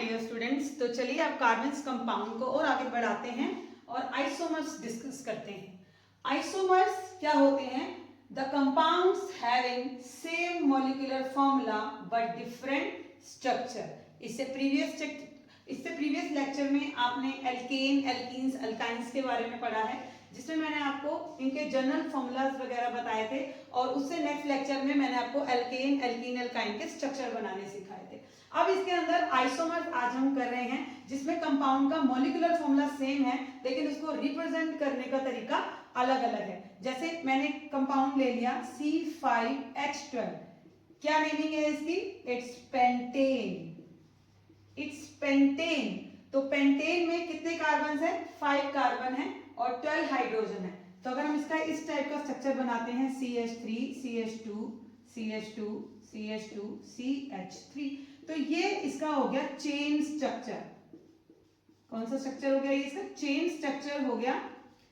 Dear students. तो चलिए अब कार्बन्स कंपाउंड को और आगे बढ़ाते हैं और आइसोमर्स डिस्कस करते हैं। आइसोमर्स क्या होते हैं? The compounds having same molecular formula but different structure. इससे प्रीवियस लेक्चर में आपने एल्केन, एल्कीन्स, अल्काइंस के बारे में पढ़ा है, जिसमें मैंने आपको इनके जनरल फॉर्मूलाज वगैरह बताए थे और उससे नेक्स्ट लेक्चर में मैंने आपको एल्केन, एल्कीन, एल्काइन के स्ट्रक्चर बनाने सिखाए थे। अब इसके अंदर आइसोमर्स आज हम कर रहे हैं, जिसमें कंपाउंड का मॉलिक्यूलर फॉर्मूला सेम है लेकिन उसको रिप्रेजेंट करने का तरीका अलग अलग है। जैसे मैंने कंपाउंड ले लिया C5H12, क्या नेमिंग है इसकी? It's pentane. तो पेंटेन में कितने कार्बन है? 5 कार्बन है और 12 हाइड्रोजन है। तो अगर हम इसका इस टाइप का स्ट्रक्चर बनाते हैं CH3 CH2 CH2 CH2 CH3, तो ये इसका हो गया चेन स्ट्रक्चर। कौन सा स्ट्रक्चर हो गया? ये इसका चेन स्ट्रक्चर हो गया,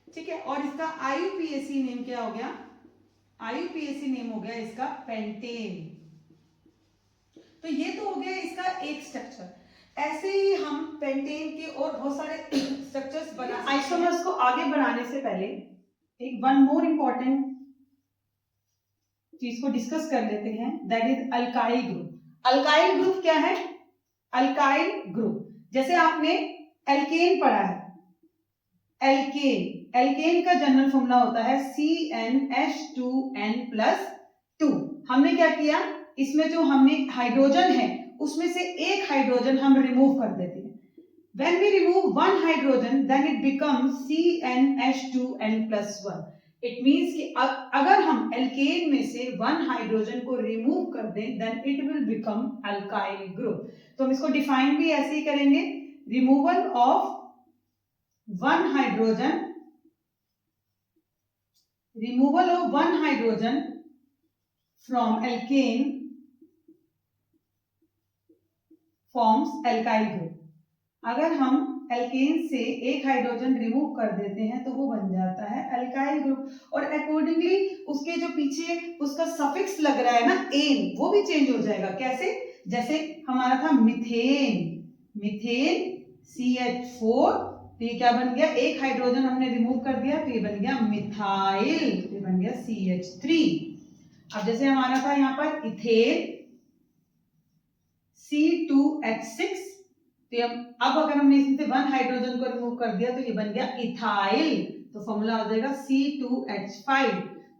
ठीक है। और इसका IUPAC नेम क्या हो गया? IUPAC नेम हो गया इसका पेंटेन। तो ये तो हो गया इसका एक स्ट्रक्चर। ऐसे ही हम पेंटेन के और बहुत सारे स्ट्रक्चर्स बना। आइसोमर्स को आगे बढ़ाने से पहले एक वन मोर इंपॉर्टेंट चीज को डिस्कस कर लेते हैं, that is alkyl group. Alkyl group क्या है? अल्काइल ग्रुप जैसे आपने एल्केन पढ़ा है, एल्केन का जनरल फॉर्मूला होता है CnH2n+2। हमने क्या किया, इसमें जो हमने हाइड्रोजन है उसमें से एक हाइड्रोजन हम रिमूव कर देते हैं। When we remove one hydrogen, then it becomes CnH2n+1. It means कि अगर हम एल्केन में से वन हाइड्रोजन को रिमूव कर दें, then it will become alkyl group. तो हम इसको डिफाइन भी ऐसे ही करेंगे, removal of one hydrogen from alkane forms alkyl group. अगर हम एल्केन से एक हाइड्रोजन रिमूव कर देते हैं तो वो बन जाता है अल्काइल ग्रुप। और अकॉर्डिंगली उसके जो पीछे उसका सफिक्स लग रहा है ना, एन, वो भी चेंज हो जाएगा। कैसे? जैसे हमारा था मिथेन CH4, तो ये क्या बन गया? एक हाइड्रोजन हमने रिमूव कर दिया तो ये बन गया मिथाइल, ये बन गया CH3। अब जैसे हमारा था यहाँ पर इथेन C2H6, तो अब अगर हमने इसमें से वन हाइड्रोजन को रिमूव कर दिया तो ये बन गया इथाइल, तो फॉर्मूला हो जाएगा C2H5।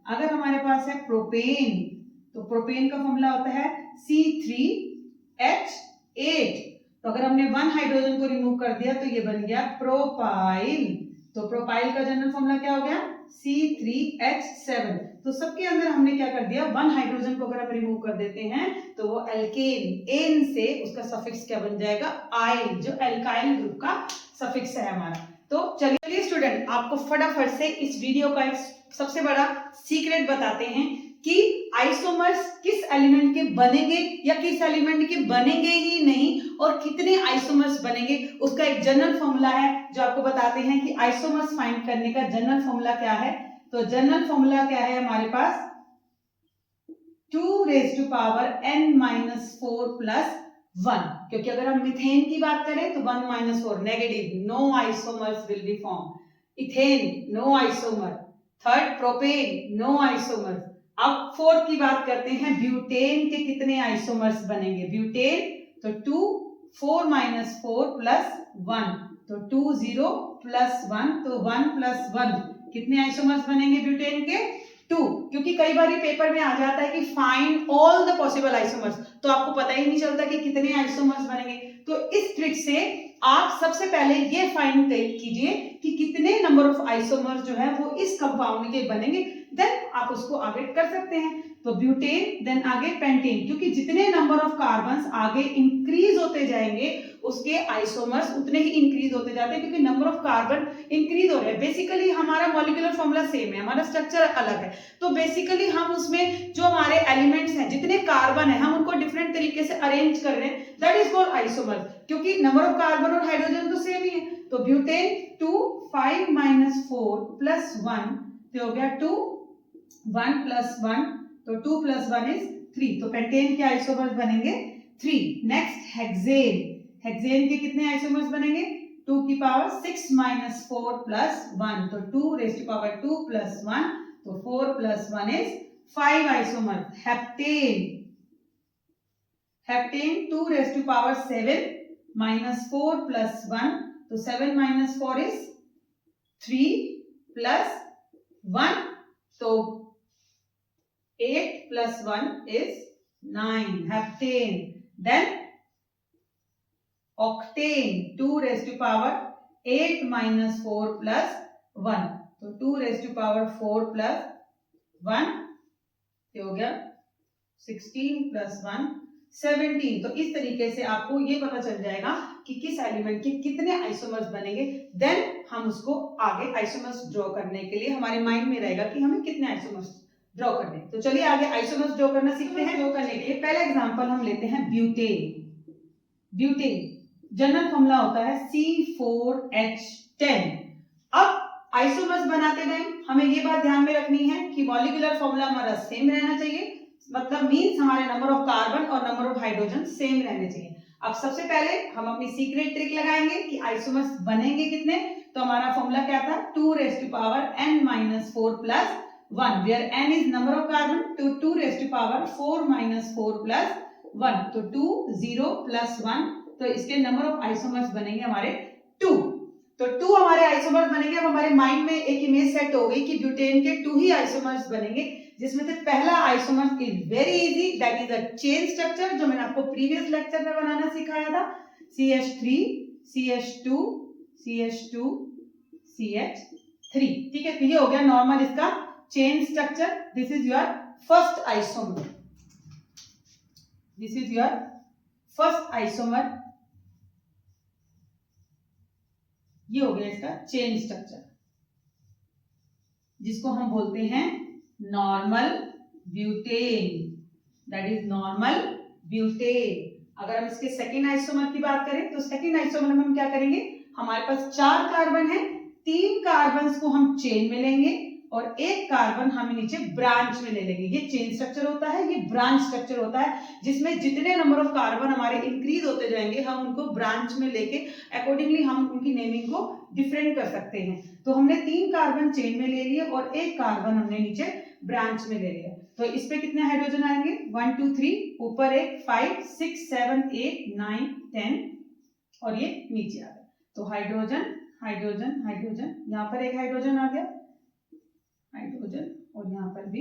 अगर हमारे पास है प्रोपेन, तो प्रोपेन का फॉर्मूला होता है C3H8, तो अगर हमने वन हाइड्रोजन को रिमूव कर दिया तो ये बन गया प्रोपाइल, तो प्रोपाइल का जनरल फॉर्मूला क्या हो गया? C3H7। तो सबके अंदर हमने क्या कर दिया, वन हाइड्रोजन को अगर हम रिमूव कर देते हैं तो वो एल्केन, एन से उसका सफिक्स क्या बन जाएगा? आइल, जो एल्काइल ग्रुप का सफिक्स है हमारा। तो चलिए स्टूडेंट, आपको फटाफट से इस वीडियो का एक सबसे बड़ा सीक्रेट बताते हैं कि आइसोमर्स किस एलिमेंट के बनेंगे या किस एलिमेंट के बनेंगे ही नहीं, और कितने आइसोमर्स बनेंगे उसका एक जनरल फॉर्मूला है जो आपको बताते हैं कि आइसोमर्स फाइंड करने का जनरल फॉर्मूला क्या है। तो जनरल फॉर्मूला क्या है हमारे पास? 2⁻n-4+1, क्योंकि अगर हम मीथेन की बात करें तो 1 - 4 negative, no isomers will be form. Ethane no isomer, third propane no isomer. अब फोर्थ की बात करते हैं, ब्यूटेन के कितने आइसोमर्स बनेंगे? ब्यूटेन तो 2, 4 - 4+1, तो 2 0 +1, तो 1 + 1 कितने आइसोमर्स बनेंगे ब्यूटेन के? 2। क्योंकि कई बार पेपर में आ जाता है कि find all the possible isomers, तो आपको पता ही नहीं चलता कि कितने आइसोमर्स बनेंगे। तो इस ट्रिक से आप सबसे पहले ये फाइंड कीजिए कि कितने नंबर ऑफ आइसोमर्स जो है वो इस कंपाउंड के बनेंगे, देन आप उसको आगे कर सकते हैं। तो ब्यूटेन, देन आगे पेंटेन, क्योंकि जितने नंबर ऑफ कार्बन्स आगे इंक्रीज होते जाएंगे उसके आइसोमर्स उतने ही इंक्रीज होते जाते हैं, क्योंकि नंबर ऑफ कार्बन इंक्रीज हो रहे हैं। बेसिकली हमारा मॉलिक्यूलर फॉर्मूला सेम है, हमारा स्ट्रक्चर अलग है, तो बेसिकली हम उसमें जो हमारे एलिमेंट्स हैं, जितने कार्बन है, हम उनको डिफरेंट तरीके से अरेंज कर रहे हैं, दैट इज कॉल्ड आइसोमर, क्योंकि नंबर ऑफ कार्बन और हाइड्रोजन तो सेम ही है। तो ब्यूटेन 2 5 - 4+1, तो हो गया 2, 1 + 1, तो 2 + 1 is 3, तो पेंटेन के आइसोमर्स बनेंगे 3। नेक्स्ट हेक्सेन, हेक्सेन के कितने आइसोमर्स बनेंगे? 2 की पावर 6 माइनस 4 प्लस 1, तो 2 रेज़ टू पावर 2 प्लस 1, तो 4 plus 1 is 5 isomer. Heptane 2 raise to power 7 minus 4 plus 1, तो 7 माइनस 4 इज 3 प्लस 1, तो 8 plus 1 is 9. Heptane. Then octane 2 raised to power 8 minus 4 plus 1. तो 2 raised to power 4 plus 1 ये हो गया 16 plus 1 17. तो इस तरीके से आपको ये पता चल जाएगा कि किस एलिमेंट के कितने आइसोमर्स बनेंगे. देन हम उसको आगे आइसोमर्स ड्रॉ करने के लिए हमारे माइंड में रहेगा कि हमें कितने आइसोमर्स ड्रॉ करने. तो चलिए आगे आइसोमर्स ड्रॉ करना सीखते हैं. ड्रॉ करने के लिए पहला एग्जांपल हम लेते हैं ब्यूटेन. जनरल फॉर्मूला होता है C4H10. अब आइसोमर्स बनाते टाइम हमें ये बात ध्यान में रखनी है कि मॉलिक्यूलर फॉर्मूला हमारा सेम रहना चाहिए, मतलब मींस हमारे नंबर ऑफ कार्बन और नंबर ऑफ हाइड्रोजन सेम रहने चाहिए. अब सबसे पहले हम अपनी सीक्रेट ट्रिक लगाएंगे कि आइसोमर्स बनेंगे कितने. तो हमारा फॉर्मूला क्या था? 2 raised to power n minus 4 plus 1, where n is number of carbon, to 2 raised to power 4 minus 4 plus 1, तो 2 0 plus 1, तो इसके नंबर ऑफ आइसोमर्स बनेंगे हमारे 2. तो 2 हमारे आइसोमर्स बनेंगे. अब हमारे माइंड में एक इमेज सेट हो गई कि ब्यूटेन के 2 ही आइसोमर्स बनेंगे, जिसमें से पहला isomer is very easy, that is a chain structure जो मैंने आपको प्रीवियस लेक्चर में बनाना सिखाया था. CH3 CH2 CH2 CH3. ठीक है, तो ये हो गया नॉर्मल इसका chain structure. This is your first isomer. This is your first isomer. ये हो गया इसका चेन स्ट्रक्चर, जिसको हम बोलते हैं normal butane. That is normal butane. अगर हम इसके सेकेंड आइसोमर की बात करें तो सेकेंड आइसोमर में हम क्या करेंगे? हमारे पास 4 कार्बन है, 3 कार्बन को हम चेन में लेंगे और 1 कार्बन हम नीचे ब्रांच में ले लेंगे. ये चेन स्ट्रक्चर होता है, ये ब्रांच स्ट्रक्चर होता है, जिसमें जितने नंबर ऑफ कार्बन हमारे इंक्रीज होते जाएंगे हम उनको ब्रांच में लेके अकॉर्डिंगली हम उनकी नेमिंग को डिफरेंट कर सकते हैं. तो हमने 3 कार्बन चेन में ले लिए और 1 कार्बन हमने नीचे ब्रांच में ले लिया. तो इस पे कितने हाइड्रोजन आएंगे? 1 2 3, ऊपर एक 5 6 7 8 9 10 और ये नीचे आ गया. तो हाइड्रोजन हाइड्रोजन हाइड्रोजन, यहाँ पर एक हाइड्रोजन आ गया, हाइड्रोजन, और यहाँ पर भी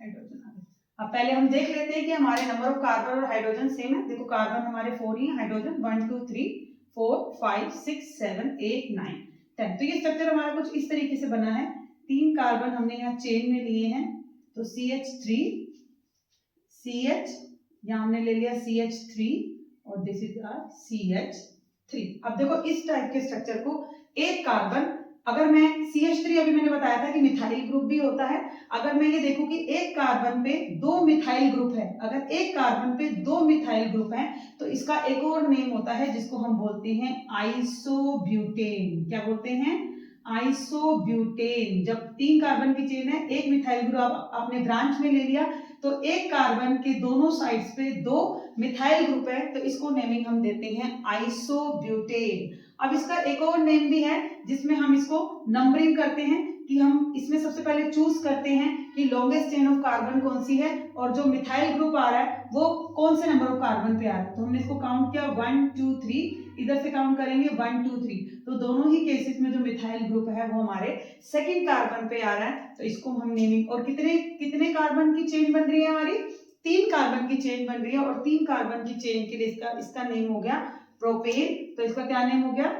हाइड्रोजन आ गया. अब पहले हम देख लेते हैं कि हमारे नंबर ऑफ कार्बन और हाइड्रोजन सेम है. देखो कार्बन हमारे 4 ही है, हाइड्रोजन 1 2 3 4 5 6 7 8 9 10. तो ये स्ट्रक्चर हमारा कुछ इस तरीके से बना है. 3 कार्बन हमने यहाँ चेन में लिए हैं, तो CH3 CH, यहाँ हमने ले लिया CH3 और दिस इज आवर CH3. अब देखो इस टाइप के स्ट्रक्चर को एक कार्बन, अगर मैं CH3 अभी मैंने बताया था कि मिथाइल ग्रुप भी होता है. अगर मैं ये देखूं कि एक कार्बन पे 2 मिथाइल ग्रुप है, अगर एक कार्बन पे 2 मिथाइल ग्रुप है तो इसका एक और नेम होता है जिसको हम बोलते हैं आइसोब्यूटेन. क्या बोलते हैं? आइसोब्यूटेन. जब 3 कार्बन की चेन है, एक मिथाइल ग्रुप आपने ब्रांच में ले लिया, तो एक कार्बन के दोनों साइड्स पे 2 मिथाइल ग्रुप है, तो इसको नेमिंग हम देते हैं आइसोब्यूटेन. अब इसका एक और नेम भी है जिसमें हम इसको नंबरिंग करते हैं कि हम इसमें सबसे पहले चूज करते हैं कि लॉन्गेस्ट चेन ऑफ कार्बन कौन सी है और जो मिथाइल ग्रुप आ रहा है वो कौन से नंबर ऑफ कार्बन पे आ रहा है. तो हमने इसको काउंट किया 1 2 3, इधर से काउंट करेंगे 1 2 3. तो दोनों ही केसेस में जो मिथाइल ग्रुप है वो हमारे सेकेंड कार्बन पे आ रहा है, तो इसको हम नेमिंग. और कितने कार्बन की चेन बन रही है हमारी? 3 कार्बन की चेन बन रही है और 3 कार्बन की चेन के लिए इसका नेम हो गया प्रोपेन. तो इसका क्या नेम हो गया?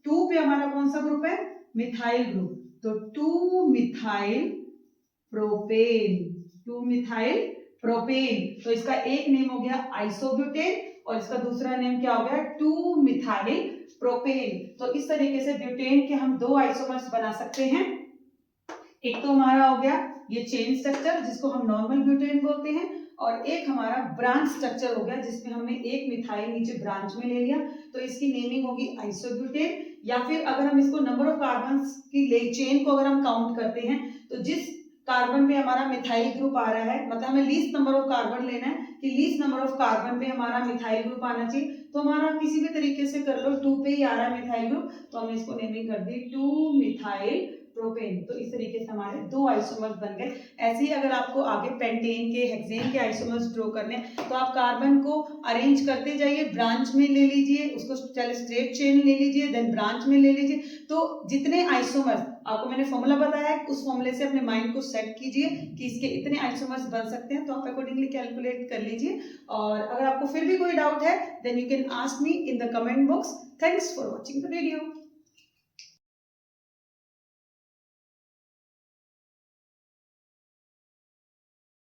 2 पे हमारा कौन सा ग्रुप है? मिथाइल ग्रुप, तो 2 मिथाइल प्रोपेन. 2 methyl propane. तो इसका एक नेम हो गया आइसोब्यूटेन और इसका दूसरा नेम क्या हो गया? 2 मिथाइल प्रोपेन. तो इस तरीके से ब्यूटेन के हम 2 आइसोमर्स बना सकते हैं. एक तो हमारा हो गया ये चेन स्ट्रक्चर जिसको हम नॉर्मल ब्यूटेन बोलते हैं, और एक हमारा ब्रांच स्ट्रक्चर हो गया जिसमें हमने एक मिथाइल नीचे ब्रांच में ले लिया, तो इसकी नेमिंग होगी आइसोब्यूटेन. या फिर अगर हम इसको नंबर ऑफ कार्बन्स की चेन को अगर हम काउंट करते हैं तो जिस कार्बन पे हमारा मिथाइल ग्रुप आ रहा है, मतलब हमें लीस्ट नंबर ऑफ कार्बन लेना है कि लीस्ट नंबर ऑफ कार्बन पे हमारा मिथाइल ग्रुप आना चाहिए। तो हमारा किसी भी तरीके से कर लो, 2 पे ही आ रहा है मिथाइल ग्रुप, तो हमने इसको नेमिंग कर दी 2 मिथाइल प्रोपेन। तो इस तरीके से हमारे 2 आइसोमर्स बन गए। ऐसे ही अगर आपको आगे पेंटेन के, हेक्सेन के आइसोमर्स ड्रॉ करने तो आप कार्बन को अरेंज करते जाइए, ब्रांच में ले लीजिए उसको, चले स्ट्रेट चेन ले लीजिए, देन ब्रांच में ले लीजिए। तो जितने आइसोमर्स आपको मैंने फॉर्मूला बताया है, उस फॉर्मूले से अपने माइंड को सेट कीजिए कि इसके इतने आइसोमर्स बन सकते हैं, तो आप अकॉर्डिंगली कैलकुलेट कर लीजिए। और अगर आपको फिर भी कोई डाउट है then you can ask me in the comment box. Thanks for watching the video.